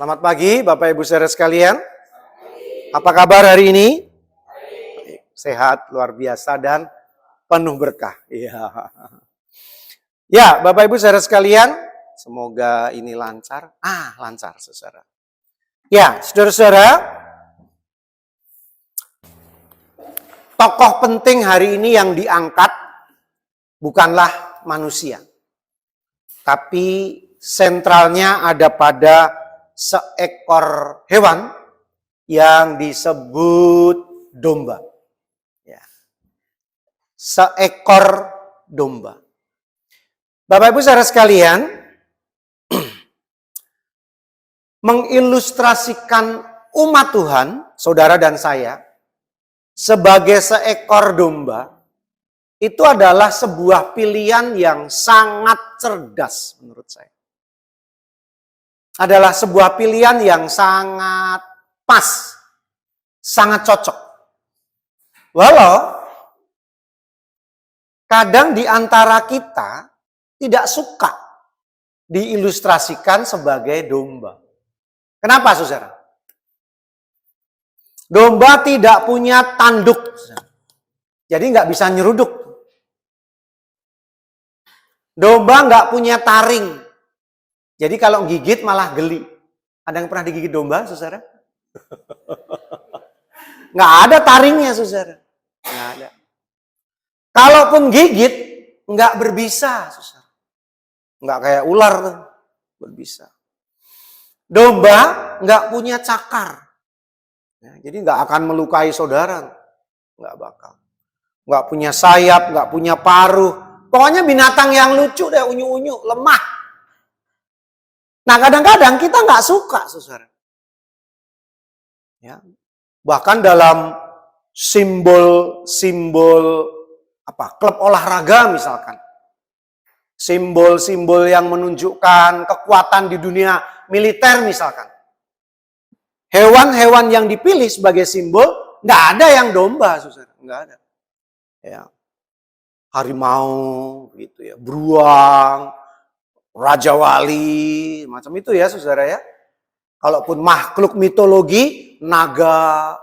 Selamat pagi Bapak Ibu saudara sekalian. Apa kabar hari ini? Sehat, luar biasa dan penuh berkah. Iya. Ya, Bapak Ibu saudara sekalian, semoga ini lancar. Lancar saudara. Ya, saudara-saudara, tokoh penting hari ini yang diangkat bukanlah manusia. Tapi sentralnya ada pada seekor hewan yang disebut domba. Ya. Seekor domba. Bapak Ibu saudara sekalian, mengilustrasikan umat Tuhan, saudara dan saya, sebagai seekor domba, itu adalah sebuah pilihan yang sangat cerdas menurut saya. Adalah sebuah pilihan yang sangat pas, sangat cocok. Walau kadang di antara kita tidak suka diilustrasikan sebagai domba. Kenapa, saudara? Domba tidak punya tanduk, jadi nggak bisa nyeruduk. Domba nggak punya taring. Jadi kalau gigit malah geli. Ada yang pernah digigit domba, saudara? Nggak ada taringnya, saudara. Nggak ada. Kalaupun gigit, nggak berbisa, saudara. Nggak kayak ular tuh, berbisa. Domba nggak punya cakar. Ya, jadi nggak akan melukai saudara. Nggak bakal. Nggak punya sayap, nggak punya paruh. Pokoknya binatang yang lucu deh, unyu-unyu, lemah. Nah kadang-kadang kita nggak suka, saudara. Ya. Bahkan dalam simbol-simbol klub olahraga misalkan. Simbol-simbol yang menunjukkan kekuatan di dunia militer misalkan. Hewan-hewan yang dipilih sebagai simbol, nggak ada yang domba, saudara. Nggak ada. Ya. Harimau, gitu ya, beruang, Raja Wali, macam itu ya saudara ya. Kalaupun makhluk mitologi, naga,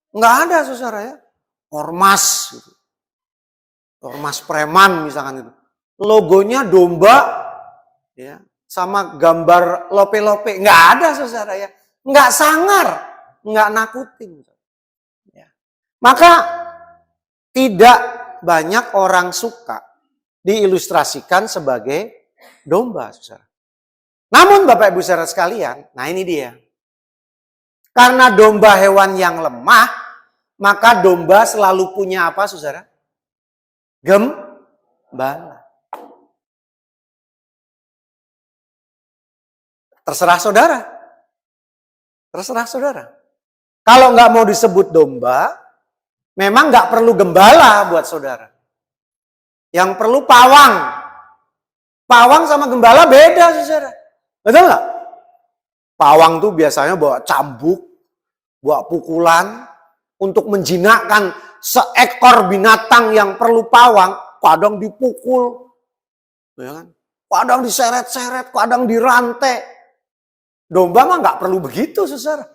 nggak ada saudara ya. Ormas, gitu. Ormas preman misalkan itu. Logonya domba, ya, sama gambar lope-lope, nggak ada saudara ya. Nggak sangar, nggak nakutin. Ya. Maka tidak banyak orang suka diilustrasikan sebagai domba, saudara. Namun Bapak Ibu saudara sekalian, nah ini dia. Karena domba hewan yang lemah, maka domba selalu punya apa, saudara? Gembala. Terserah saudara. Terserah saudara. Kalau nggak mau disebut domba, memang nggak perlu gembala buat saudara. Yang perlu pawang. Pawang sama gembala beda, saudara. Betul nggak? Pawang tuh biasanya bawa cambuk, bawa pukulan untuk menjinakkan seekor binatang yang perlu pawang. Kadang dipukul, ya kan? Kadang diseret-seret, kadang dirantai. Domba mah nggak perlu begitu, saudara.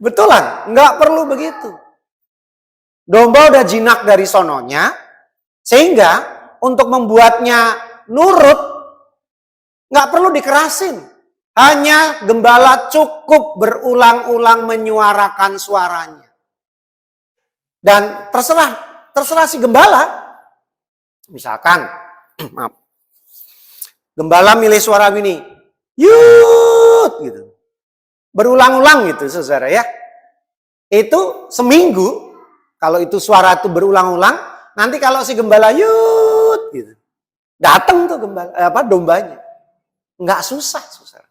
Betulan, nggak perlu begitu. Domba udah jinak dari sononya, sehingga untuk membuatnya nurut, nggak perlu dikerasin. Hanya gembala cukup berulang-ulang menyuarakan suaranya. Dan terserah si gembala. Misalkan, maaf, gembala milih suara gini, yut, gitu. Berulang-ulang gitu, saudara ya. Itu seminggu, kalau itu suara itu berulang-ulang, nanti kalau si gembala yut, gitu. Datang tuh dombanya. Nggak susah, saudara.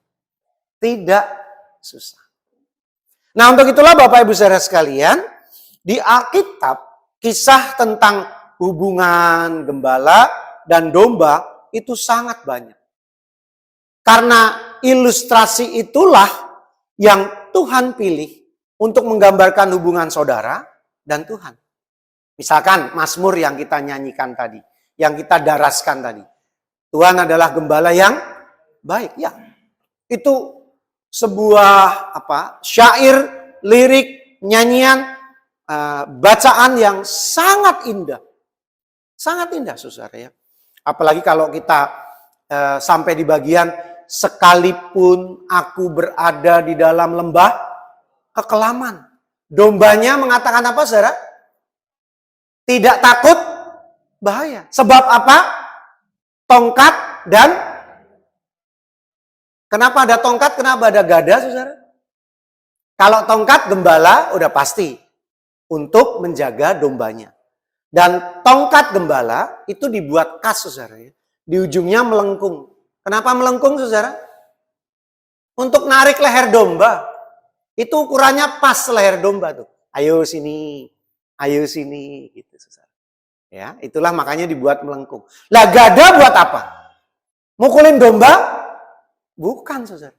Tidak susah. Nah untuk itulah Bapak Ibu saudara sekalian, di Alkitab kisah tentang hubungan gembala dan domba itu sangat banyak. Karena ilustrasi itulah yang Tuhan pilih untuk menggambarkan hubungan saudara dan Tuhan. Misalkan Mazmur yang kita nyanyikan tadi. Yang kita daraskan tadi. Tuhan adalah gembala yang baik. Ya, itu sebuah syair, lirik, nyanyian, bacaan yang sangat indah. Sangat indah, saudara ya. Apalagi kalau kita sampai di bagian sekalipun aku berada di dalam lembah kekelaman. Dombanya mengatakan apa, saudara? Tidak takut bahaya. Sebab apa? Tongkat dan kenapa ada tongkat, kenapa ada gada, saudara? Kalau tongkat gembala udah pasti untuk menjaga dombanya. Dan tongkat gembala itu dibuat khas, saudara ya. Di ujungnya melengkung. Kenapa melengkung, saudara? Untuk narik leher domba. Itu ukurannya pas leher domba tuh. Ayo sini gitu, saudara. Ya, itulah makanya dibuat melengkung. Lah gada buat apa? Mukulin domba? Bukan, saudara.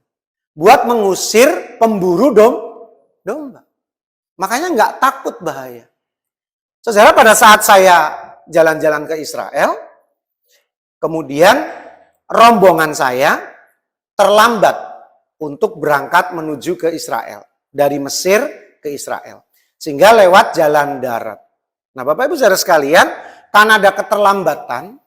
Buat mengusir pemburu domba. Makanya nggak takut bahaya. Saudara, pada saat saya jalan-jalan ke Israel, kemudian rombongan saya terlambat untuk berangkat menuju ke Israel. Dari Mesir ke Israel. Sehingga lewat jalan darat. Nah, Bapak Ibu saudara sekalian, karena ada keterlambatan,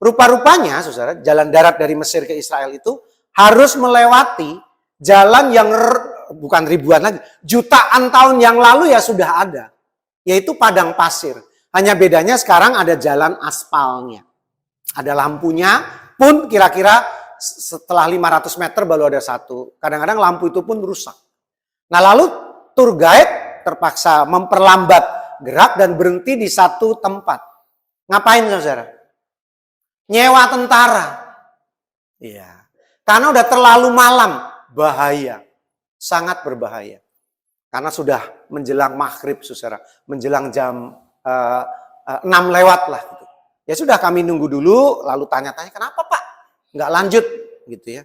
rupa-rupanya saudara, jalan darat dari Mesir ke Israel itu harus melewati jalan yang bukan ribuan lagi, jutaan tahun yang lalu ya sudah ada, yaitu padang pasir. Hanya bedanya sekarang ada jalan aspalnya. Ada lampunya pun kira-kira setelah 500 meter baru ada satu. Kadang-kadang lampu itu pun rusak. Nah lalu tour guide terpaksa memperlambat gerak dan berhenti di satu tempat. Ngapain, saudara? Nyewa tentara. Iya. Karena udah terlalu malam, bahaya. Sangat berbahaya. Karena sudah menjelang maghrib, saudara. Menjelang jam 6 lewat lah. Gitu. Ya sudah, kami nunggu dulu, lalu tanya-tanya, kenapa Pak? Nggak lanjut, gitu ya.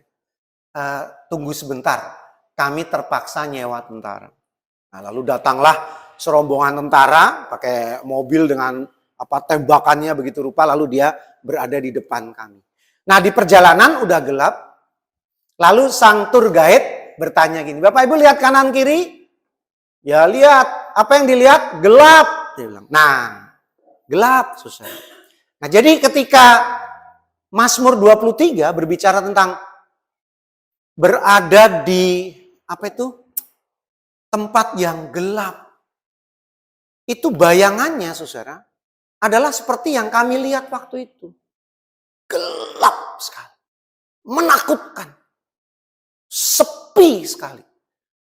Tunggu sebentar, kami terpaksa nyewa tentara. Nah, lalu datanglah serombongan tentara, pakai mobil dengan tembakannya begitu rupa, lalu dia berada di depan kami. Nah, di perjalanan udah gelap. Lalu sang tour guide bertanya gini, Bapak Ibu lihat kanan kiri? Ya lihat. Apa yang dilihat? Gelap. Dia bilang. Nah, gelap, susah. Nah, jadi ketika Mazmur 23 berbicara tentang berada di tempat yang gelap. Itu bayangannya, saudara, adalah seperti yang kami lihat waktu itu. Gelap sekali. Menakutkan. Sepi sekali.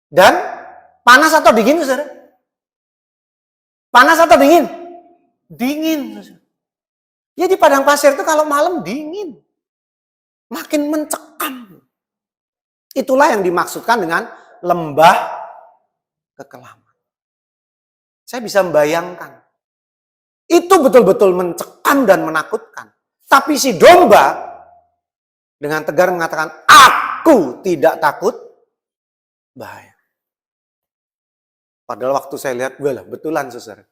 Dan panas atau dingin, saudara? Panas atau dingin? Dingin, saudara. Ya di padang pasir itu kalau malam dingin. Makin mencekam. Itulah yang dimaksudkan dengan lembah kekelaman. Saya bisa membayangkan. Itu betul-betul mencekam dan menakutkan. Tapi si domba dengan tegar mengatakan, aku tidak takut bahaya. Padahal waktu saya lihat, betulan, saudara.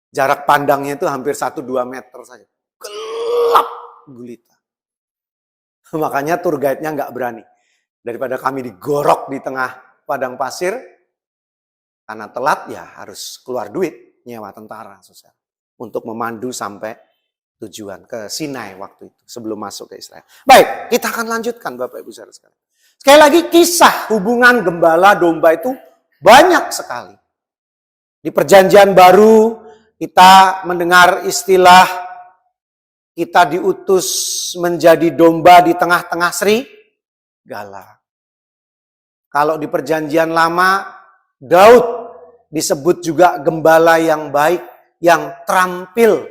Jarak pandangnya itu hampir 1-2 meter saja. Gelap gulita. Makanya tour guide-nya nggak berani. Daripada kami digorok di tengah padang pasir, karena telat ya harus keluar duit nyewa tentara, saudara, untuk memandu sampai tujuan ke Sinai waktu itu sebelum masuk ke Israel. Baik, kita akan lanjutkan Bapak Ibu saudara sekalian. Sekali lagi kisah hubungan gembala domba itu banyak sekali. Di Perjanjian Baru kita mendengar istilah kita diutus menjadi domba di tengah-tengah serigala. Kalau di Perjanjian Lama, Daud disebut juga gembala yang baik, yang terampil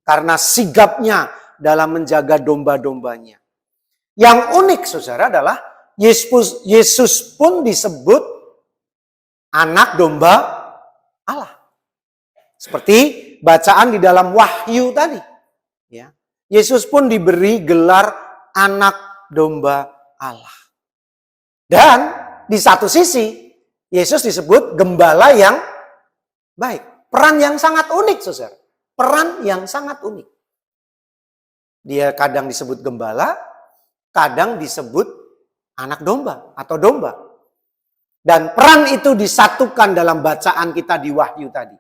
karena sigapnya dalam menjaga domba-dombanya. Yang unik, saudara, adalah Yesus pun disebut anak domba Allah. Seperti bacaan di dalam Wahyu tadi. Ya. Yesus pun diberi gelar anak domba Allah. Dan di satu sisi, Yesus disebut gembala yang baik. Peran yang sangat unik, saudara. Peran yang sangat unik. Dia kadang disebut gembala, kadang disebut anak domba atau domba. Dan peran itu disatukan dalam bacaan kita di Wahyu tadi.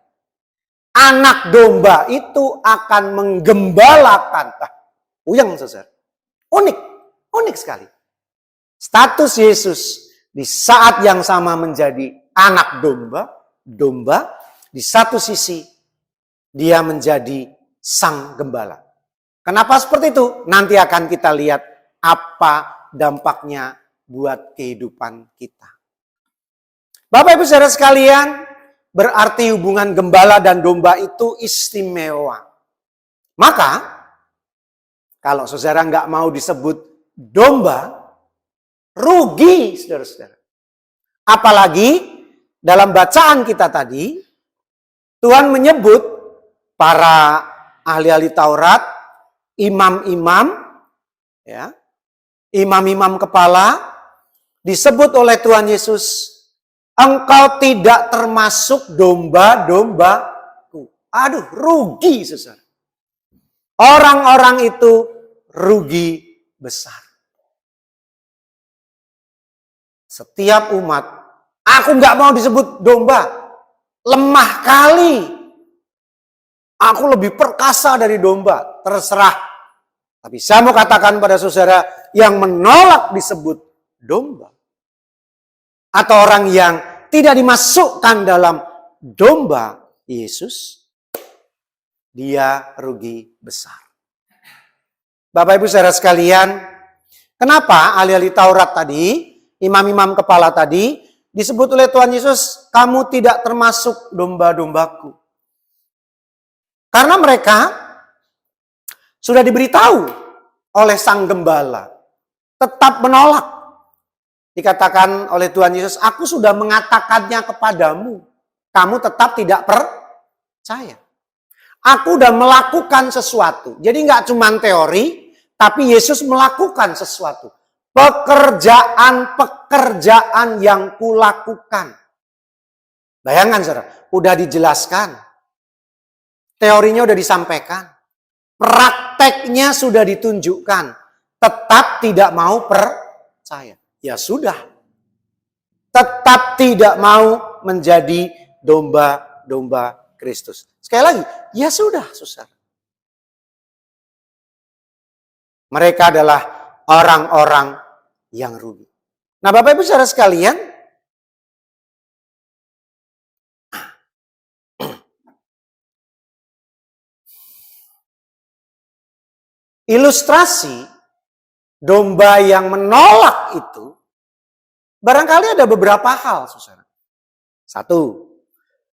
Anak domba itu akan menggembalakan. Uyang saudara. Unik sekali. Status Yesus di saat yang sama menjadi anak domba. Di satu sisi dia menjadi sang gembala. Kenapa seperti itu? Nanti akan kita lihat apa dampaknya buat kehidupan kita. Bapak Ibu saudara sekalian, berarti hubungan gembala dan domba itu istimewa. Maka, kalau saudara nggak mau disebut domba, rugi saudara-saudara. Apalagi dalam bacaan kita tadi, Tuhan menyebut para ahli-ahli Taurat, imam-imam, ya, imam-imam kepala, disebut oleh Tuhan Yesus, engkau tidak termasuk domba-dombaku. Aduh, rugi saudara. Orang-orang itu rugi besar. Setiap umat, aku nggak mau disebut domba. Lemah kali. Aku lebih perkasa dari domba. Terserah. Tapi saya mau katakan pada saudara yang menolak disebut domba. Atau orang yang tidak dimasukkan dalam domba Yesus, dia rugi besar. Bapak Ibu saudara sekalian, kenapa ahli-ahli Taurat tadi, imam-imam kepala tadi, disebut oleh Tuhan Yesus, kamu tidak termasuk domba-dombaku. Karena mereka sudah diberitahu oleh sang gembala, tetap menolak. Dikatakan oleh Tuhan Yesus, aku sudah mengatakannya kepadamu. Kamu tetap tidak percaya. Aku sudah melakukan sesuatu. Jadi nggak cuma teori, tapi Yesus melakukan sesuatu. Pekerjaan yang kulakukan. Bayangkan saudara, udah dijelaskan. Teorinya udah disampaikan. Prakteknya sudah ditunjukkan. Tetap tidak mau percaya. Ya sudah, tetap tidak mau menjadi domba-domba Kristus. Sekali lagi, ya sudah, saudara. Mereka adalah orang-orang yang rugi. Nah, Bapak Ibu saudara sekalian, ilustrasi domba yang menolak itu, barangkali ada beberapa hal, saudara. Satu,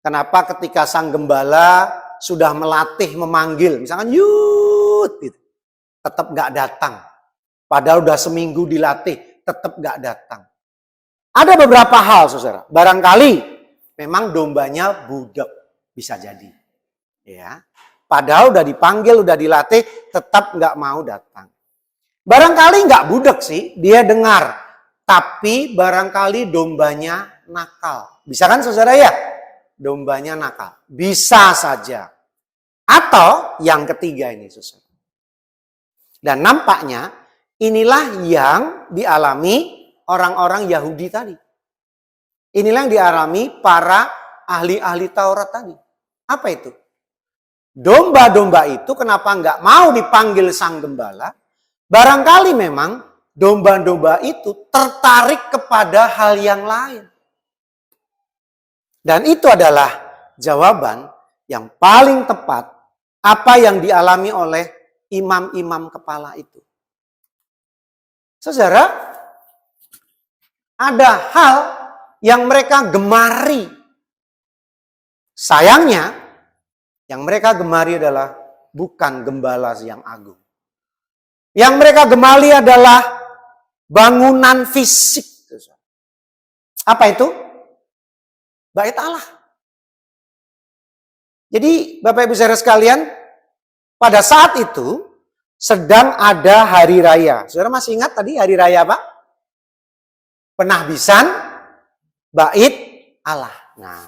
kenapa ketika sang gembala sudah melatih, memanggil, misalkan yut, gitu, tetap gak datang. Padahal udah seminggu dilatih, tetap gak datang. Ada beberapa hal, saudara. Barangkali memang dombanya budak, bisa jadi. Ya, padahal udah dipanggil, udah dilatih, tetap gak mau datang. Barangkali nggak budak sih, dia dengar. Tapi barangkali dombanya nakal. Bisa kan saudara ya? Dombanya nakal. Bisa saja. Atau yang ketiga ini saudara. Dan nampaknya inilah yang dialami orang-orang Yahudi tadi. Inilah yang dialami para ahli-ahli Taurat tadi. Apa itu? Domba-domba itu kenapa nggak mau dipanggil sang gembala? Barangkali memang domba-domba itu tertarik kepada hal yang lain. Dan itu adalah jawaban yang paling tepat apa yang dialami oleh imam-imam kepala itu. Saudara, ada hal yang mereka gemari. Sayangnya, yang mereka gemari adalah bukan gembala yang agung. Yang mereka gemali adalah bangunan fisik. Apa itu? Bait Allah. Jadi Bapak Ibu saudara sekalian, pada saat itu sedang ada hari raya. Saudara masih ingat tadi hari raya apa? Penahbisan Bait Allah. Nah,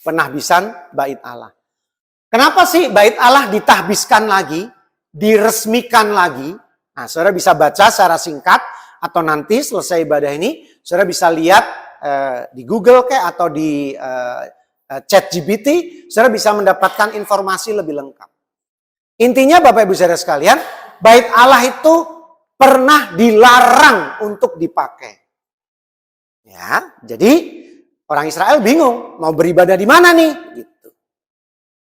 penahbisan Bait Allah. Kenapa sih Bait Allah ditahbiskan lagi? Diresmikan lagi. Nah, saudara bisa baca secara singkat atau nanti selesai ibadah ini, saudara bisa lihat di Google kayak atau di ChatGPT, saudara bisa mendapatkan informasi lebih lengkap. Intinya Bapak Ibu saudara sekalian, bait Allah itu pernah dilarang untuk dipakai. Ya, jadi orang Israel bingung mau beribadah di mana nih? Gitu.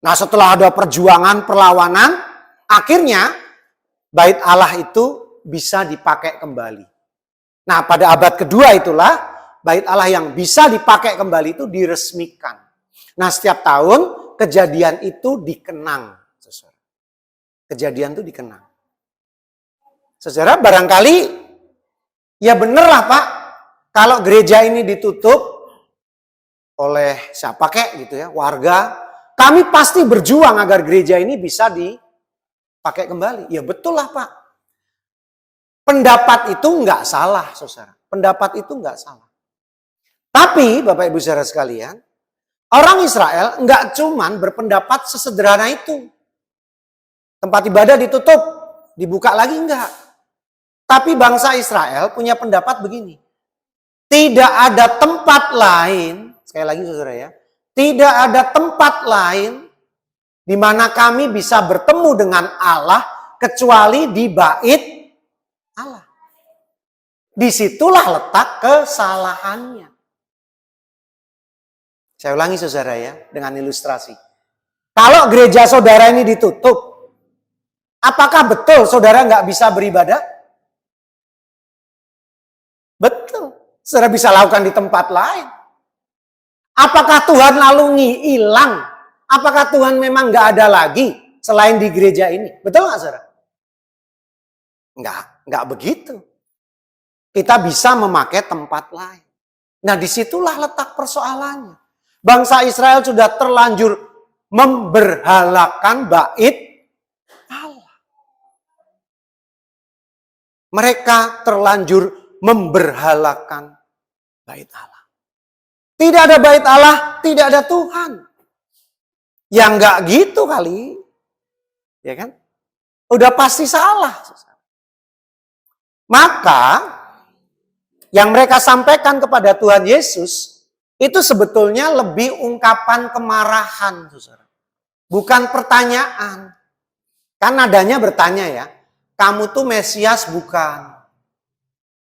Nah, setelah ada perjuangan, perlawanan, akhirnya bait Allah itu bisa dipakai kembali. Nah, pada abad kedua itulah bait Allah yang bisa dipakai kembali itu diresmikan. Nah, setiap tahun kejadian itu dikenang. Kejadian itu dikenang. Saudara, barangkali ya bener lah Pak, kalau gereja ini ditutup oleh siapa kek gitu ya, warga, kami pasti berjuang agar gereja ini bisa dipakai kembali. Ya betul lah Pak. Pendapat itu enggak salah, saudara. Pendapat itu enggak salah. Tapi Bapak Ibu saudara sekalian, orang Israel enggak cuman berpendapat sesederhana itu. Tempat ibadah ditutup, dibuka lagi enggak. Tapi bangsa Israel punya pendapat begini. Tidak ada tempat lain, sekali lagi saudara ya, tidak ada tempat lain di mana kami bisa bertemu dengan Allah kecuali di bait Allah. Disitulah letak kesalahannya. Saya ulangi saudara ya, dengan ilustrasi. Kalau gereja saudara ini ditutup, apakah betul saudara nggak bisa beribadah? Betul. Saudara bisa lakukan di tempat lain. Apakah Tuhan lalu hilang? Apakah Tuhan memang nggak ada lagi selain di gereja ini? Betul nggak saudara? Nggak begitu. Kita bisa memakai tempat lain. Nah, disitulah letak persoalannya. Bangsa Israel sudah terlanjur memberhalakan bait Allah. Mereka terlanjur memberhalakan bait Allah. Tidak ada bait Allah, tidak ada Tuhan. Ya enggak gitu kali. Ya kan? Udah pasti salah. Maka yang mereka sampaikan kepada Tuhan Yesus itu sebetulnya lebih ungkapan kemarahan, saudara. Bukan pertanyaan. Kan nadanya bertanya ya, kamu tuh Mesias bukan?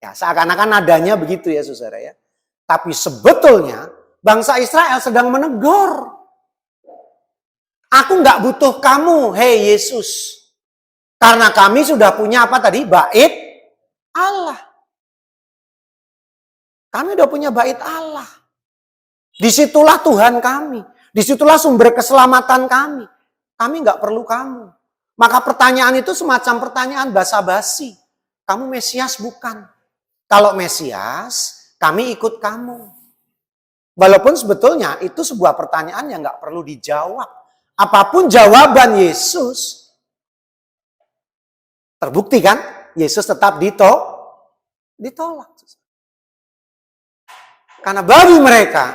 Ya, seakan-akan nadanya begitu ya, saudara ya. Tapi sebetulnya bangsa Israel sedang menegur. Aku nggak butuh kamu, hei Yesus. Karena kami sudah punya apa tadi? Bait Allah. Kami udah punya bait Allah. Disitulah Tuhan kami. Disitulah sumber keselamatan kami. Kami nggak perlu kamu. Maka pertanyaan itu semacam pertanyaan basa-basi. Kamu Mesias bukan? Kalau Mesias, kami ikut kamu. Walaupun sebetulnya itu sebuah pertanyaan yang nggak perlu dijawab. Apapun jawaban Yesus, terbukti kan? Yesus tetap ditolak. Karena bagi mereka,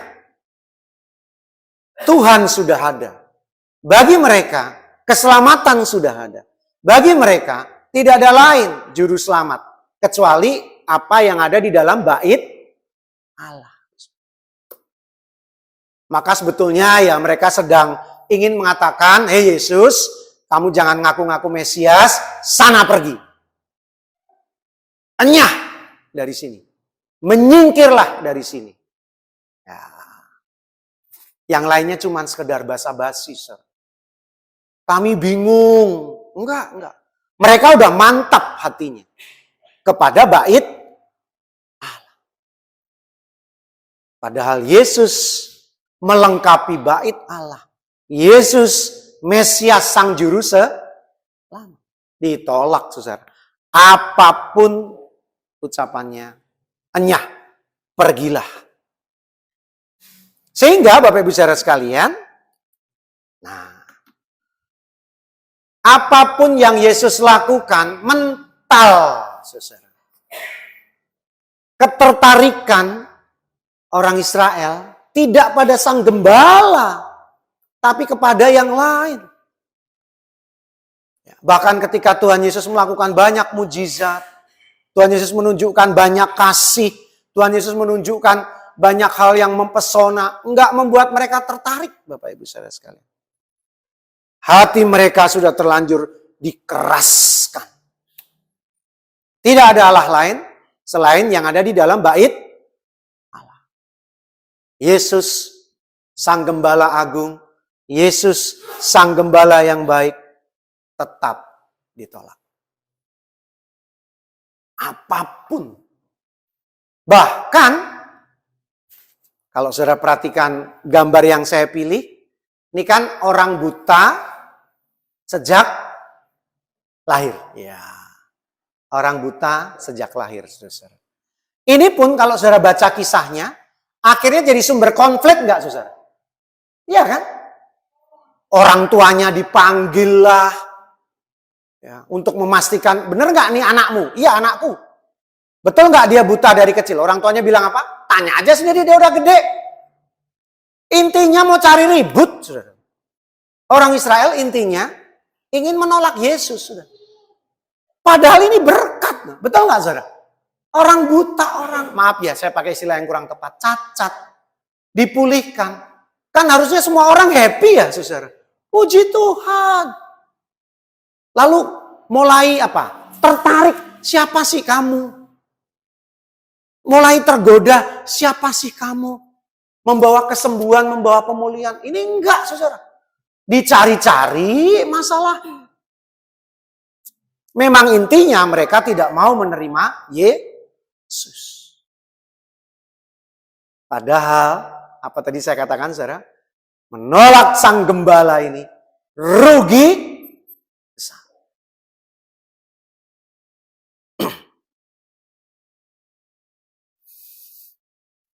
Tuhan sudah ada. Bagi mereka, keselamatan sudah ada. Bagi mereka, tidak ada lain juru selamat. Kecuali apa yang ada di dalam bait Allah. Maka sebetulnya ya mereka sedang ingin mengatakan, hei Yesus, kamu jangan ngaku-ngaku Mesias, sana pergi. Enyah dari sini. Menyingkirlah dari sini. Ya. Yang lainnya cuma sekedar basa-basi. Kami bingung. Enggak. Mereka udah mantap hatinya. Kepada bait Allah. Padahal Yesus melengkapi bait Allah. Yesus Mesias sang juru selamat. Ditolak, saudara. Apapun ucapannya, enyah, pergilah. Sehingga Bapak Ibu saudara sekalian, nah, apapun yang Yesus lakukan mental, saudara. Ketertarikan orang Israel tidak pada sang gembala, tapi kepada yang lain. Bahkan ketika Tuhan Yesus melakukan banyak mujizat, Tuhan Yesus menunjukkan banyak kasih, Tuhan Yesus menunjukkan banyak hal yang mempesona, enggak membuat mereka tertarik, Bapak Ibu Saudara sekalian. Hati mereka sudah terlanjur dikeraskan. Tidak ada Allah lain selain yang ada di dalam bait Allah. Yesus Sang Gembala Agung, Yesus Sang Gembala yang baik, tetap ditolak. Apapun. Bahkan, kalau saudara perhatikan gambar yang saya pilih, ini kan orang buta sejak lahir. Ya, orang buta sejak lahir, saudara. Ini pun kalau saudara baca kisahnya, akhirnya jadi sumber konflik enggak, saudara? Iya kan? Orang tuanya dipanggil lah, ya, untuk memastikan, benar nggak nih anakmu? Iya anakku. Betul nggak dia buta dari kecil? Orang tuanya bilang apa? Tanya aja sendiri, dia udah gede. Intinya mau cari ribut, saudara. Orang Israel intinya ingin menolak Yesus, saudara. Padahal ini berkat, betul nggak, saudara? Orang buta, maaf ya, saya pakai istilah yang kurang tepat, cacat, dipulihkan. Kan harusnya semua orang happy ya, saudara. Puji Tuhan. Lalu mulai apa? Tertarik, siapa sih kamu? Mulai tergoda, siapa sih kamu? Membawa kesembuhan, membawa pemulihan. Ini enggak, saudara. Dicari-cari masalah. Memang intinya mereka tidak mau menerima Yesus. Padahal, apa tadi saya katakan, saudara? Menolak Sang Gembala ini rugi besar.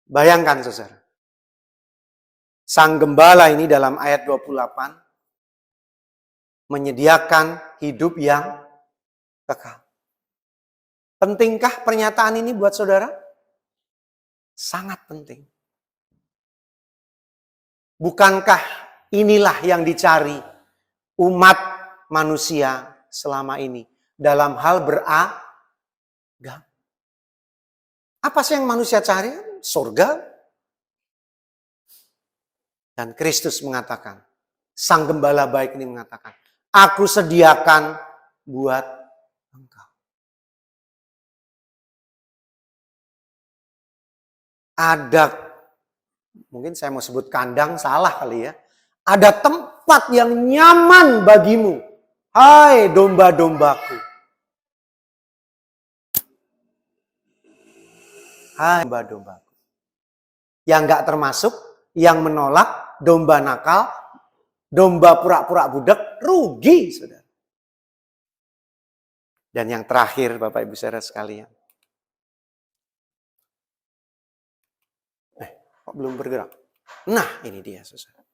Bayangkan, saudara. Sang Gembala ini dalam ayat 28 menyediakan hidup yang kekal. Pentingkah pernyataan ini buat saudara? Sangat penting. Bukankah inilah yang dicari umat manusia selama ini dalam hal beragama? Apa sih yang manusia cari? Surga. Dan Kristus mengatakan, Sang Gembala baik ini mengatakan, aku sediakan buat engkau. Ada, mungkin saya mau sebut kandang, salah kali ya. Ada tempat yang nyaman bagimu. Hai domba-dombaku. Hai domba-dombaku. Yang gak termasuk, yang menolak, domba nakal, domba pura-pura budak, rugi, saudara. Dan yang terakhir, Bapak Ibu saudara sekalian. Kok belum bergerak? Nah, ini dia, saudara.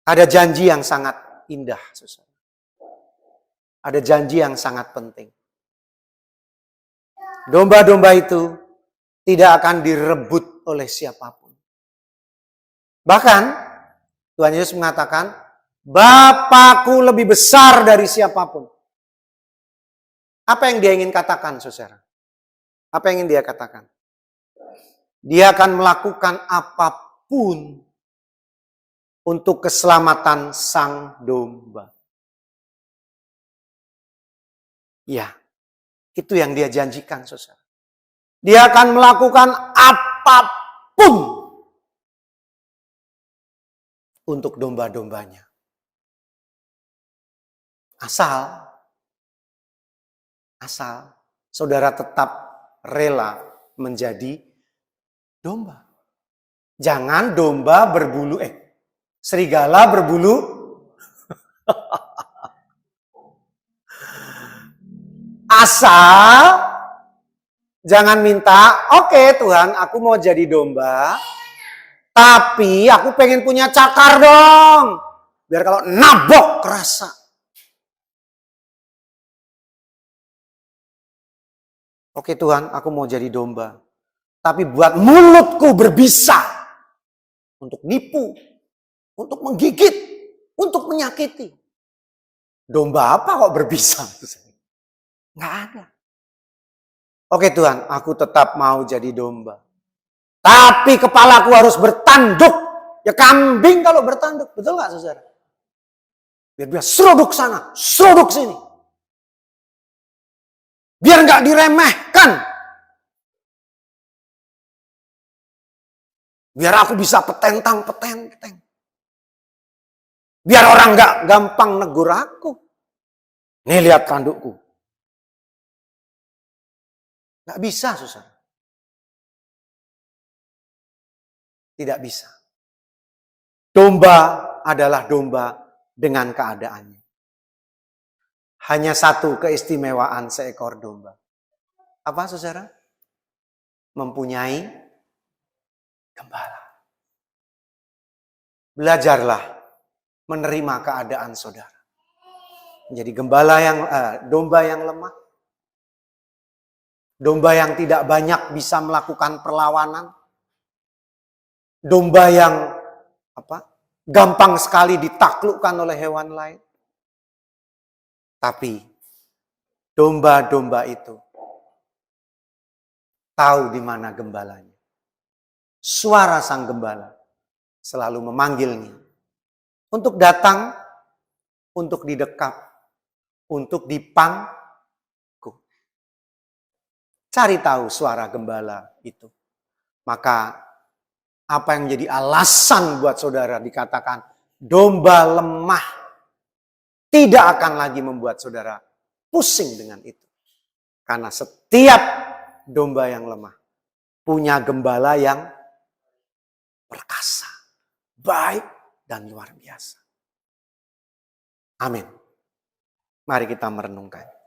Ada janji yang sangat indah, saudara. Ada janji yang sangat penting. Domba-domba itu tidak akan direbut oleh siapapun. Bahkan, Tuhan Yesus mengatakan, Bapakku lebih besar dari siapapun. Apa yang dia ingin katakan, saudara? Apa yang ingin dia katakan? Dia akan melakukan apapun untuk keselamatan sang domba. Ya, itu yang dia janjikan, saudara. Dia akan melakukan apapun untuk domba-dombanya. Asal saudara tetap rela menjadi domba. Jangan domba berbulu, serigala berbulu. Asal jangan minta, oke Tuhan, aku mau jadi domba, tapi aku pengen punya cakar dong. Biar kalau nabok kerasa. Oke Tuhan, aku mau jadi domba. Tapi buat mulutku berbisa. Untuk nipu. Untuk menggigit. Untuk menyakiti. Domba apa kok berbisa? Nggak ada. Oke Tuhan, aku tetap mau jadi domba. Tapi kepalaku harus bertanduk. Ya kambing kalau bertanduk. Betul gak saudara? Biar dia seruduk sana, seruduk sini. Biar gak diremehkan. Biar aku bisa petentang. Biar orang gak gampang negur aku. Nih lihat tandukku. Gak bisa, saudara. Tidak bisa. Domba adalah domba dengan keadaannya. Hanya satu keistimewaan seekor domba. Apa, saudara? Mempunyai gembala. Belajarlah menerima keadaan saudara. Menjadi domba yang lemah. Domba yang tidak banyak bisa melakukan perlawanan. Domba yang gampang sekali ditaklukkan oleh hewan lain. Tapi domba-domba itu tahu di mana gembalanya. Suara sang gembala selalu memanggilnya untuk datang, untuk didekap, untuk dipangku. Cari tahu suara gembala itu. Maka apa yang menjadi alasan buat saudara dikatakan domba lemah tidak akan lagi membuat saudara pusing dengan itu. Karena setiap domba yang lemah punya gembala yang perkasa, baik, dan luar biasa. Amin. Mari kita merenungkan.